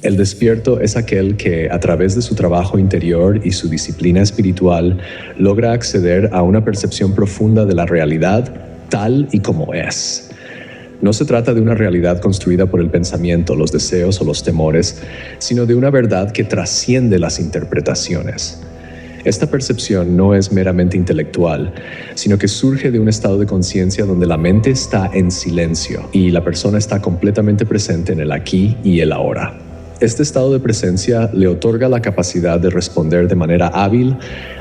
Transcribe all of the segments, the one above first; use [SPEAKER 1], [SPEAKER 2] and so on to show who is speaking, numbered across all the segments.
[SPEAKER 1] El despierto es aquel que, a través de su trabajo interior y su disciplina espiritual, logra acceder a una percepción profunda de la realidad tal y como es. No se trata de una realidad construida por el pensamiento, los deseos o los temores, sino de una verdad que trasciende las interpretaciones. Esta percepción no es meramente intelectual, sino que surge de un estado de conciencia donde la mente está en silencio y la persona está completamente presente en el aquí y el ahora. Este estado de presencia le otorga la capacidad de responder de manera hábil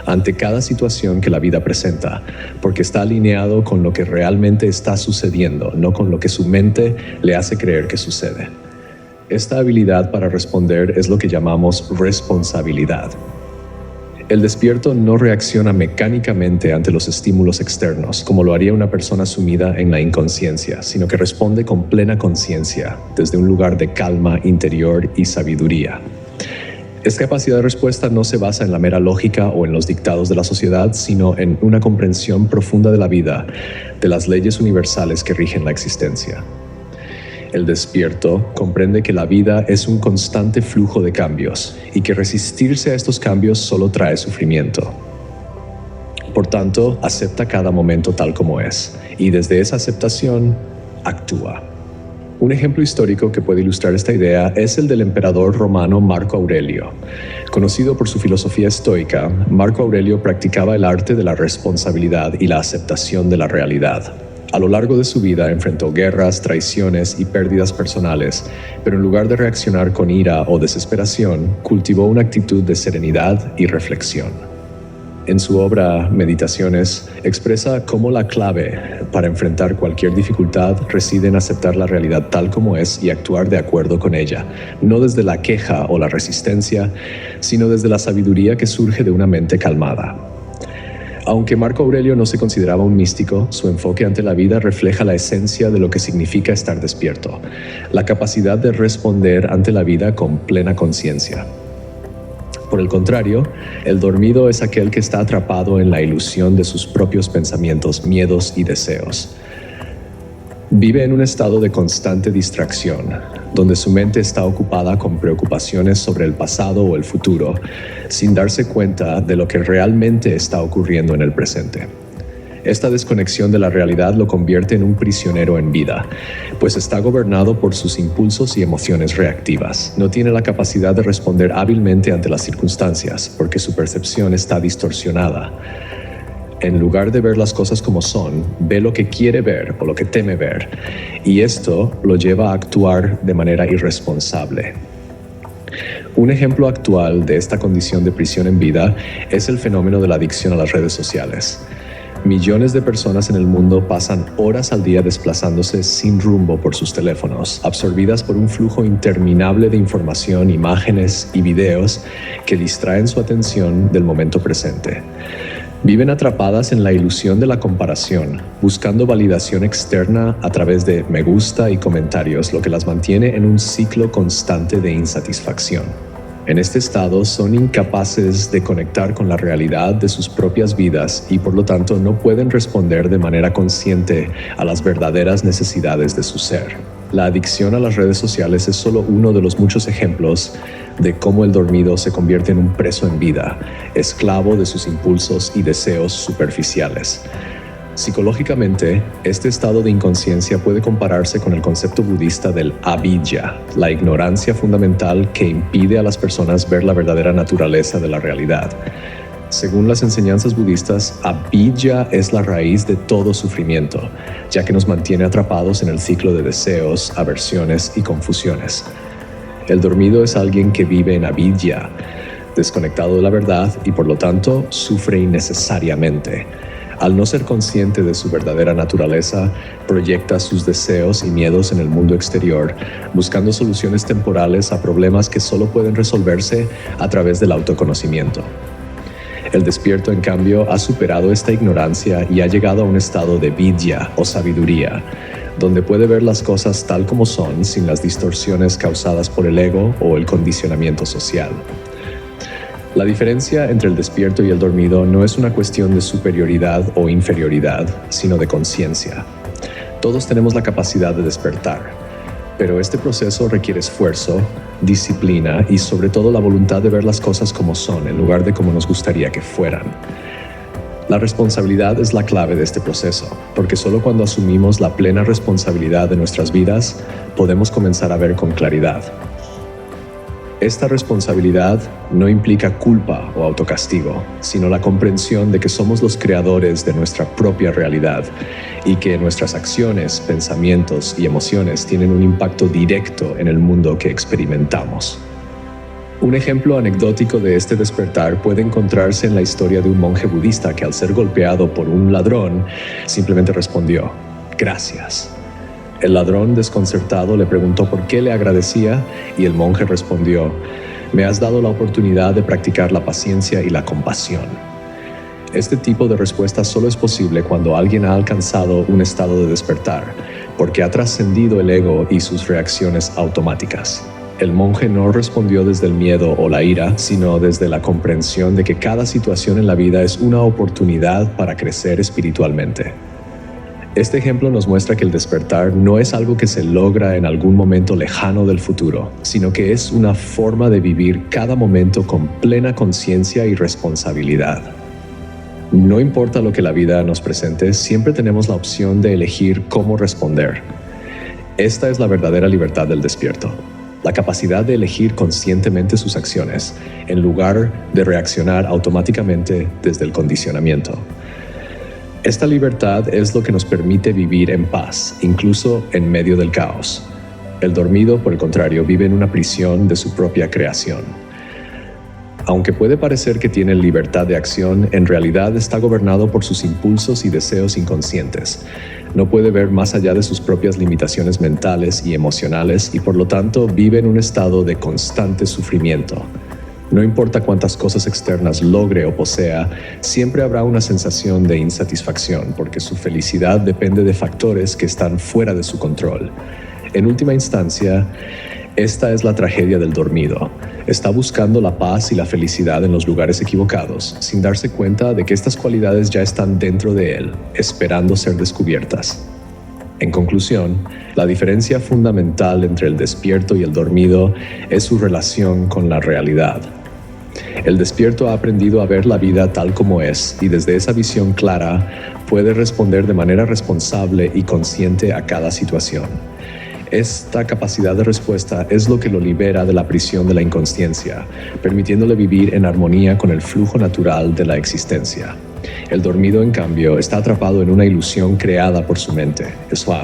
[SPEAKER 1] ante cada situación que la vida presenta, porque está alineado con lo que realmente está sucediendo, no con lo que su mente le hace creer que sucede. Esta habilidad para responder es lo que llamamos responsabilidad. El despierto no reacciona mecánicamente ante los estímulos externos, como lo haría una persona sumida en la inconsciencia, sino que responde con plena conciencia, desde un lugar de calma interior y sabiduría. Esta capacidad de respuesta no se basa en la mera lógica o en los dictados de la sociedad, sino en una comprensión profunda de la vida, de las leyes universales que rigen la existencia. El despierto comprende que la vida es un constante flujo de cambios y que resistirse a estos cambios solo trae sufrimiento. Por tanto, acepta cada momento tal como es y desde esa aceptación, actúa. Un ejemplo histórico que puede ilustrar esta idea es el del emperador romano Marco Aurelio. Conocido por su filosofía estoica, Marco Aurelio practicaba el arte de la responsabilidad y la aceptación de la realidad. A lo largo de su vida enfrentó guerras, traiciones y pérdidas personales, pero en lugar de reaccionar con ira o desesperación, cultivó una actitud de serenidad y reflexión. En su obra Meditaciones, expresa cómo la clave para enfrentar cualquier dificultad reside en aceptar la realidad tal como es y actuar de acuerdo con ella, no desde la queja o la resistencia, sino desde la sabiduría que surge de una mente calmada. Aunque Marco Aurelio no se consideraba un místico, su enfoque ante la vida refleja la esencia de lo que significa estar despierto, la capacidad de responder ante la vida con plena conciencia. Por el contrario, el dormido es aquel que está atrapado en la ilusión de sus propios pensamientos, miedos y deseos. Vive en un estado de constante distracción, donde su mente está ocupada con preocupaciones sobre el pasado o el futuro, sin darse cuenta de lo que realmente está ocurriendo en el presente. Esta desconexión de la realidad lo convierte en un prisionero en vida, pues está gobernado por sus impulsos y emociones reactivas. No tiene la capacidad de responder hábilmente ante las circunstancias, porque su percepción está distorsionada. En lugar de ver las cosas como son, ve lo que quiere ver o lo que teme ver, y esto lo lleva a actuar de manera irresponsable. Un ejemplo actual de esta condición de prisión en vida es el fenómeno de la adicción a las redes sociales. Millones de personas en el mundo pasan horas al día desplazándose sin rumbo por sus teléfonos, absorbidas por un flujo interminable de información, imágenes y videos que distraen su atención del momento presente. Viven atrapadas en la ilusión de la comparación, buscando validación externa a través de me gusta y comentarios, lo que las mantiene en un ciclo constante de insatisfacción. En este estado son incapaces de conectar con la realidad de sus propias vidas y por lo tanto no pueden responder de manera consciente a las verdaderas necesidades de su ser. La adicción a las redes sociales es solo uno de los muchos ejemplos de cómo el dormido se convierte en un preso en vida, esclavo de sus impulsos y deseos superficiales. Psicológicamente, este estado de inconsciencia puede compararse con el concepto budista del avidya, la ignorancia fundamental que impide a las personas ver la verdadera naturaleza de la realidad. Según las enseñanzas budistas, avidya es la raíz de todo sufrimiento, ya que nos mantiene atrapados en el ciclo de deseos, aversiones y confusiones. El dormido es alguien que vive en avidya, desconectado de la verdad y por lo tanto sufre innecesariamente. Al no ser consciente de su verdadera naturaleza, proyecta sus deseos y miedos en el mundo exterior, buscando soluciones temporales a problemas que solo pueden resolverse a través del autoconocimiento. El despierto, en cambio, ha superado esta ignorancia y ha llegado a un estado de vidya o sabiduría, donde puede ver las cosas tal como son sin las distorsiones causadas por el ego o el condicionamiento social. La diferencia entre el despierto y el dormido no es una cuestión de superioridad o inferioridad, sino de conciencia. Todos tenemos la capacidad de despertar. Pero este proceso requiere esfuerzo, disciplina y sobre todo la voluntad de ver las cosas como son en lugar de como nos gustaría que fueran. La responsabilidad es la clave de este proceso, porque solo cuando asumimos la plena responsabilidad de nuestras vidas podemos comenzar a ver con claridad. Esta responsabilidad no implica culpa o autocastigo, sino la comprensión de que somos los creadores de nuestra propia realidad y que nuestras acciones, pensamientos y emociones tienen un impacto directo en el mundo que experimentamos. Un ejemplo anecdótico de este despertar puede encontrarse en la historia de un monje budista que al ser golpeado por un ladrón simplemente respondió: "Gracias". El ladrón, desconcertado, le preguntó por qué le agradecía y el monje respondió: "Me has dado la oportunidad de practicar la paciencia y la compasión". Este tipo de respuesta solo es posible cuando alguien ha alcanzado un estado de despertar, porque ha trascendido el ego y sus reacciones automáticas. El monje no respondió desde el miedo o la ira, sino desde la comprensión de que cada situación en la vida es una oportunidad para crecer espiritualmente. Este ejemplo nos muestra que el despertar no es algo que se logra en algún momento lejano del futuro, sino que es una forma de vivir cada momento con plena conciencia y responsabilidad. No importa lo que la vida nos presente, siempre tenemos la opción de elegir cómo responder. Esta es la verdadera libertad del despierto. La capacidad de elegir conscientemente sus acciones, en lugar de reaccionar automáticamente desde el condicionamiento. Esta libertad es lo que nos permite vivir en paz, incluso en medio del caos. El dormido, por el contrario, vive en una prisión de su propia creación. Aunque puede parecer que tiene libertad de acción, en realidad está gobernado por sus impulsos y deseos inconscientes. No puede ver más allá de sus propias limitaciones mentales y emocionales y por lo tanto vive en un estado de constante sufrimiento. No importa cuántas cosas externas logre o posea, siempre habrá una sensación de insatisfacción porque su felicidad depende de factores que están fuera de su control. En última instancia, esta es la tragedia del dormido. Está buscando la paz y la felicidad en los lugares equivocados, sin darse cuenta de que estas cualidades ya están dentro de él, esperando ser descubiertas. En conclusión, la diferencia fundamental entre el despierto y el dormido es su relación con la realidad. El despierto ha aprendido a ver la vida tal como es y desde esa visión clara puede responder de manera responsable y consciente a cada situación. Esta capacidad de respuesta es lo que lo libera de la prisión de la inconsciencia, permitiéndole vivir en armonía con el flujo natural de la existencia. El dormido, en cambio, está atrapado en una ilusión creada por su mente,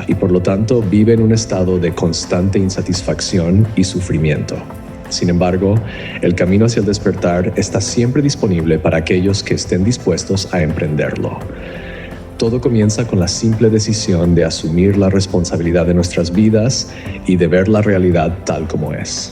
[SPEAKER 1] y por lo tanto vive en un estado de constante insatisfacción y sufrimiento. Sin embargo, el camino hacia el despertar está siempre disponible para aquellos que estén dispuestos a emprenderlo. Todo comienza con la simple decisión de asumir la responsabilidad de nuestras vidas y de ver la realidad tal como es.